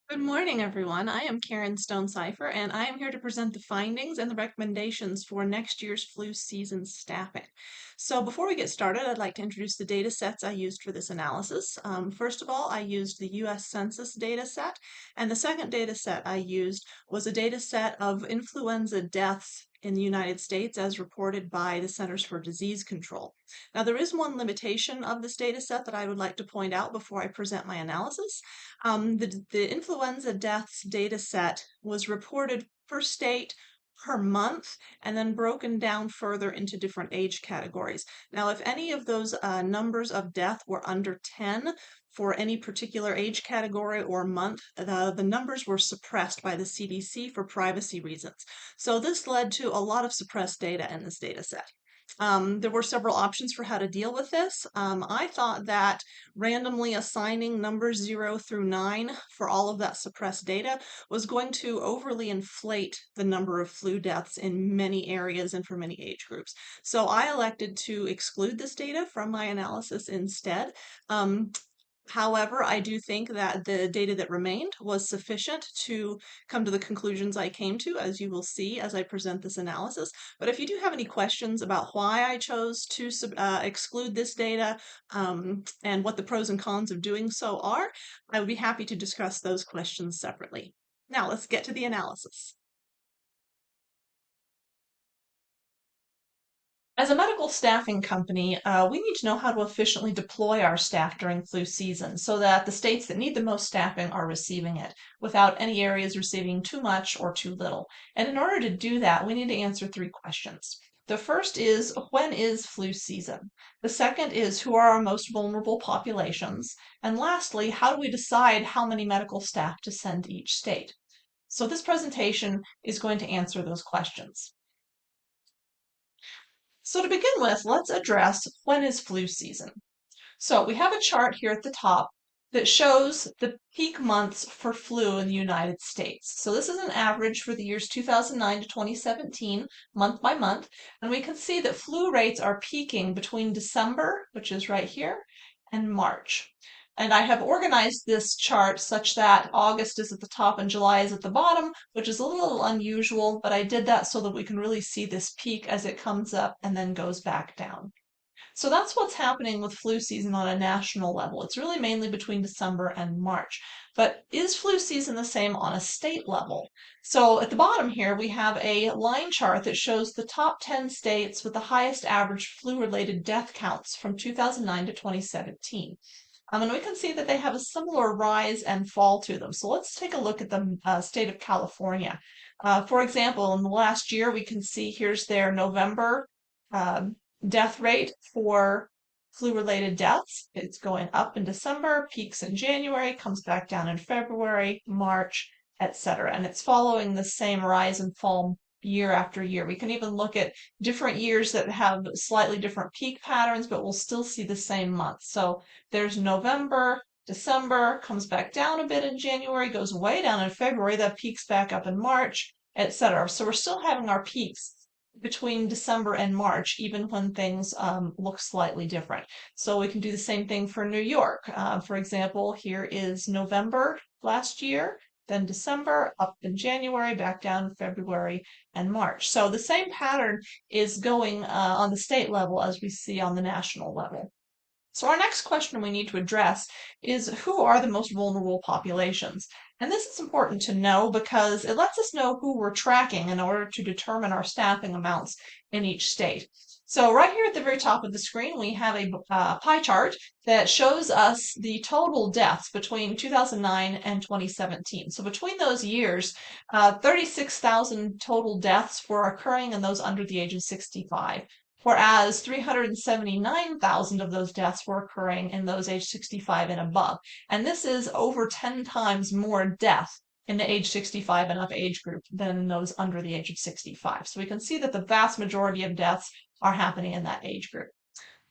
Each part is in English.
Good morning, everyone. I am Karen Stonecypher, and I am here to present the findings and the recommendations for next year's flu season staffing. So before we get started, I'd like to introduce the data sets I used for this analysis. First of all, I used the U.S. Census data set, and the second data set I used was a data set of influenza deaths in the United States as reported by the Centers for Disease Control. Now, there is one limitation of this data set that I would like to point out before I present my analysis. The influenza deaths data set was reported per state per month and then broken down further into different age categories. Now, if any of those numbers of death were under 10 for any particular age category or month, the numbers were suppressed by the CDC for privacy reasons. So this led to a lot of suppressed data in this data set. There were several options for how to deal with this. I thought that randomly assigning numbers 0 through 9 for all of that suppressed data was going to overly inflate the number of flu deaths in many areas and for many age groups. So I elected to exclude this data from my analysis instead. However, I do think that the data that remained was sufficient to come to the conclusions I came to, as you will see as I present this analysis. But if you do have any questions about why I chose to exclude this data and what the pros and cons of doing so are, I would be happy to discuss those questions separately. Now let's get to the analysis. As a medical staffing company, we need to know how to efficiently deploy our staff during flu season so that the states that need the most staffing are receiving it without any areas receiving too much or too little. And in order to do that, we need to answer three questions. The first is, when is flu season? The second is, who are our most vulnerable populations? And lastly, how do we decide how many medical staff to send to each state? So this presentation is going to answer those questions. So to begin with, let's address, when is flu season? So we have a chart here at the top that shows the peak months for flu in the United States. So this is an average for the years 2009 to 2017, month by month, and we can see that flu rates are peaking between December, which is right here, and March. And I have organized this chart such that August is at the top and July is at the bottom, which is a little unusual, but I did that so that we can really see this peak as it comes up and then goes back down. So that's what's happening with flu season on a national level. It's really mainly between December and March. But is flu season the same on a state level? So at the bottom here, we have a line chart that shows the top 10 states with the highest average flu-related death counts from 2009 to 2017. And we can see that they have a similar rise and fall to them. So let's take a look at the state of California. For example, in the last year, we can see here's their November uh, death rate for flu-related deaths. It's going up in December, peaks in January, comes back down in February, March, etc. And it's following the same rise and fall year after year. We can even look at different years that have slightly different peak patterns, but we'll still see the same month. So there's November, December, comes back down a bit in January, goes way down in February, that peaks back up in March, etc. So we're still having our peaks between December and March, even when things look slightly different. So we can do the same thing for New York. For example, here is November last year, then December, up in January, back down in February and March. So the same pattern is going on the state level as we see on the national level. So our next question we need to address is, who are the most vulnerable populations? And this is important to know because it lets us know who we're tracking in order to determine our staffing amounts in each state. So right here at the very top of the screen, we have a pie chart that shows us the total deaths between 2009 and 2017. So between those years, 36,000 total deaths were occurring in those under the age of 65. Whereas 379,000 of those deaths were occurring in those age 65 and above. And this is over 10 times more death in the age 65 and up age group than in those under the age of 65. So we can see that the vast majority of deaths are happening in that age group.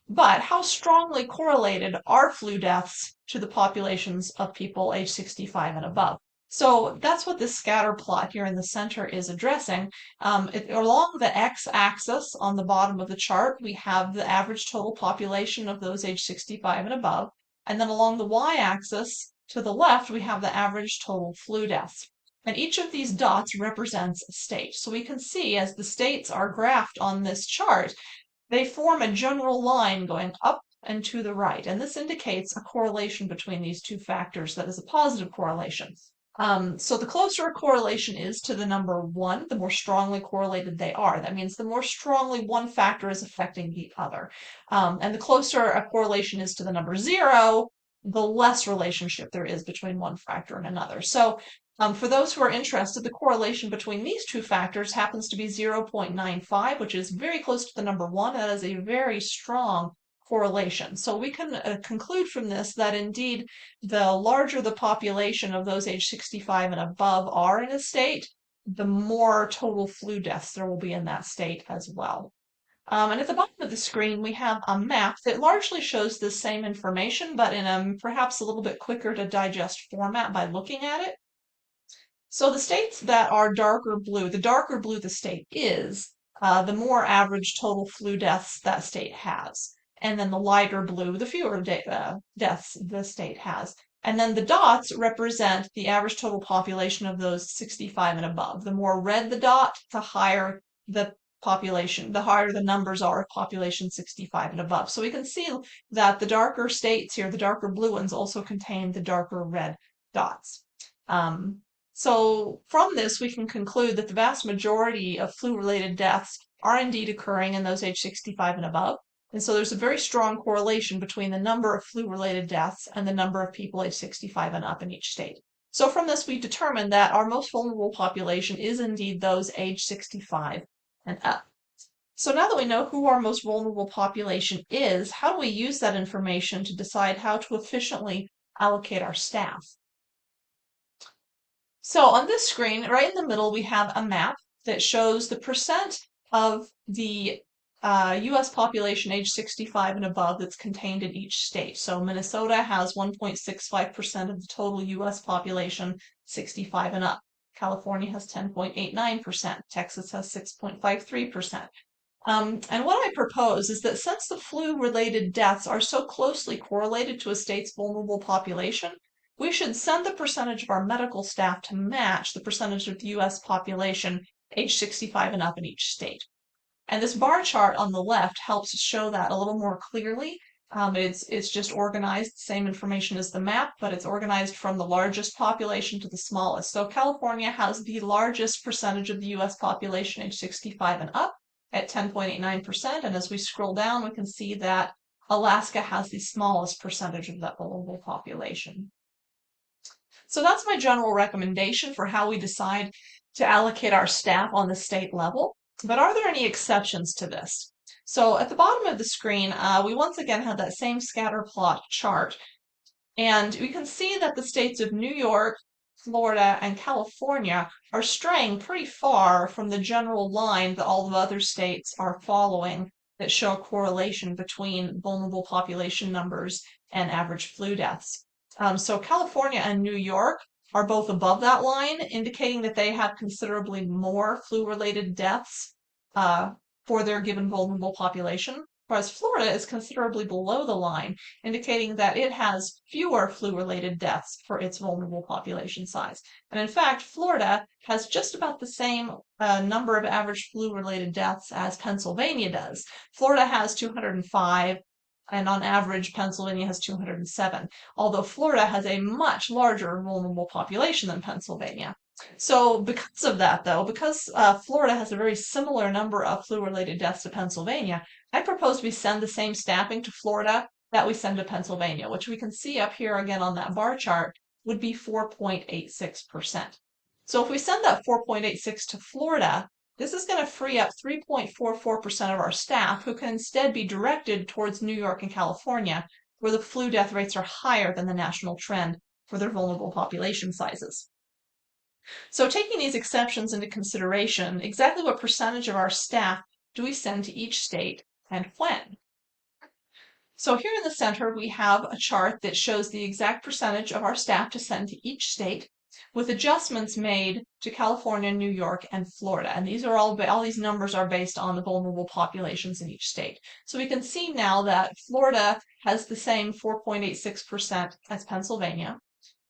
But how strongly correlated are flu deaths to the populations of people age 65 and above? So that's what this scatter plot here in the center is addressing. Along the x-axis on the bottom of the chart, we have the average total population of those age 65 and above. And then along the y-axis, to the left, we have the average total flu deaths. And each of these dots represents a state. So we can see as the states are graphed on this chart, they form a general line going up and to the right. And this indicates a correlation between these two factors that is a positive correlation. So the closer a correlation is to the number 1, the more strongly correlated they are. That means the more strongly one factor is affecting the other. And the closer a correlation is to the number 0, the less relationship there is between one factor and another. So for those who are interested, the correlation between these two factors happens to be 0.95, which is very close to the number 1. That is a very strong correlation. So we can conclude from this that indeed the larger the population of those age 65 and above are in a state, the more total flu deaths there will be in that state as well. And at the bottom of the screen, we have a map that largely shows the same information, but in a perhaps a little bit quicker to digest format by looking at it. So the states that are darker blue, the darker blue the state is, the more average total flu deaths that state has. And then the lighter blue, the fewer deaths the state has. And then the dots represent the average total population of those 65 and above. The more red the dot, the higher the population, the higher the numbers are of population 65 and above. So we can see that the darker states here, the darker blue ones, also contain the darker red dots. So from this, we can conclude that the vast majority of flu-related deaths are indeed occurring in those age 65 and above. And so there's a very strong correlation between the number of flu-related deaths and the number of people age 65 and up in each state. So from this, we determined that our most vulnerable population is indeed those age 65 and up. So now that we know who our most vulnerable population is, how do we use that information to decide how to efficiently allocate our staff? So on this screen, right in the middle, we have a map that shows the percent of the U.S. population age 65 and above that's contained in each state. So Minnesota has 1.65% of the total U.S. population 65 and up. California has 10.89%. Texas has 6.53%. And what I propose is that since the flu-related deaths are so closely correlated to a state's vulnerable population, we should send the percentage of our medical staff to match the percentage of the U.S. population age 65 and up in each state. And this bar chart on the left helps show that a little more clearly. It's just organized, same information as the map, but it's organized from the largest population to the smallest. So California has the largest percentage of the U.S. population age 65 and up at 10.89%. And as we scroll down, we can see that Alaska has the smallest percentage of that vulnerable population. So that's my general recommendation for how we decide to allocate our staff on the state level. But are there any exceptions to this? So at the bottom of the screen, we once again have that same scatter plot chart. And we can see that the states of New York, Florida, and California are straying pretty far from the general line that all the other states are following that show a correlation between vulnerable population numbers and average flu deaths. So California and New York are both above that line, indicating that they have considerably more flu-related deaths for their given vulnerable population, whereas Florida is considerably below the line, indicating that it has fewer flu-related deaths for its vulnerable population size. And in fact, Florida has just about the same number of average flu-related deaths as Pennsylvania does. Florida has 205, and on average, Pennsylvania has 207, although Florida has a much larger vulnerable population than Pennsylvania. So because of that, though, because Florida has a very similar number of flu-related deaths to Pennsylvania, I propose we send the same staffing to Florida that we send to Pennsylvania, which we can see up here again on that bar chart would be 4.86%. So if we send that 4.86 to Florida, this is going to free up 3.44% of our staff who can instead be directed towards New York and California, where the flu death rates are higher than the national trend for their vulnerable population sizes. So taking these exceptions into consideration, exactly what percentage of our staff do we send to each state and when? So here in the center, we have a chart that shows the exact percentage of our staff to send to each state, with adjustments made to California, New York, and Florida. And these are all these numbers are based on the vulnerable populations in each state. So we can see now that Florida has the same 4.86% as Pennsylvania.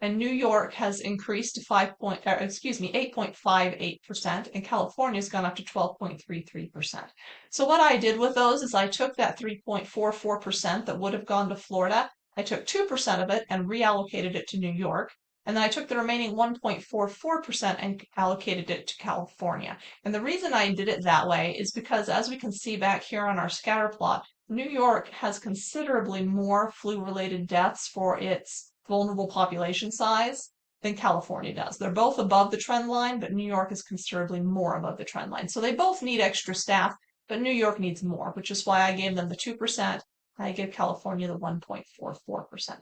and New York has increased to 8.58%, and California's gone up to 12.33%. So what I did with those is I took that 3.44% that would have gone to Florida, I took 2% of it and reallocated it to New York, and then I took the remaining 1.44% and allocated it to California. And the reason I did it that way is because, as we can see back here on our scatter plot, New York has considerably more flu-related deaths for its vulnerable population size than California does. They're both above the trend line, but New York is considerably more above the trend line. So they both need extra staff, but New York needs more, which is why I gave them the 2%. I give California the 1.44%.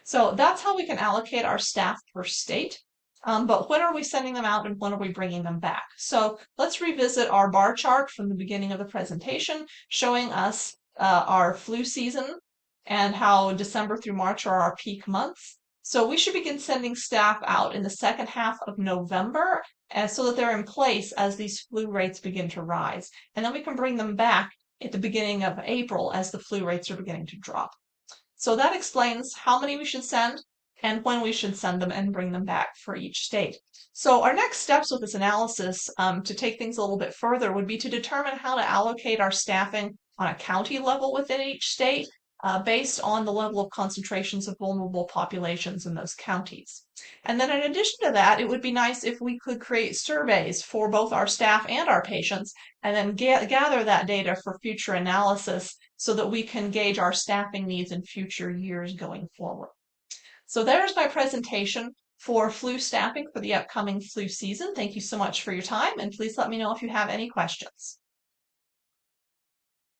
So that's how we can allocate our staff per state. But when are we sending them out and when are we bringing them back? So let's revisit our bar chart from the beginning of the presentation, showing us our flu season and how December through March are our peak months. So we should begin sending staff out in the second half of November so that they're in place as these flu rates begin to rise. And then we can bring them back at the beginning of April as the flu rates are beginning to drop. So that explains how many we should send and when we should send them and bring them back for each state. So our next steps with this analysis to take things a little bit further would be to determine how to allocate our staffing on a county level within each state based on the level of concentrations of vulnerable populations in those counties. And then in addition to that, it would be nice if we could create surveys for both our staff and our patients and then gather that data for future analysis so that we can gauge our staffing needs in future years going forward. So there's my presentation for flu staffing for the upcoming flu season. Thank you so much for your time, and please let me know if you have any questions.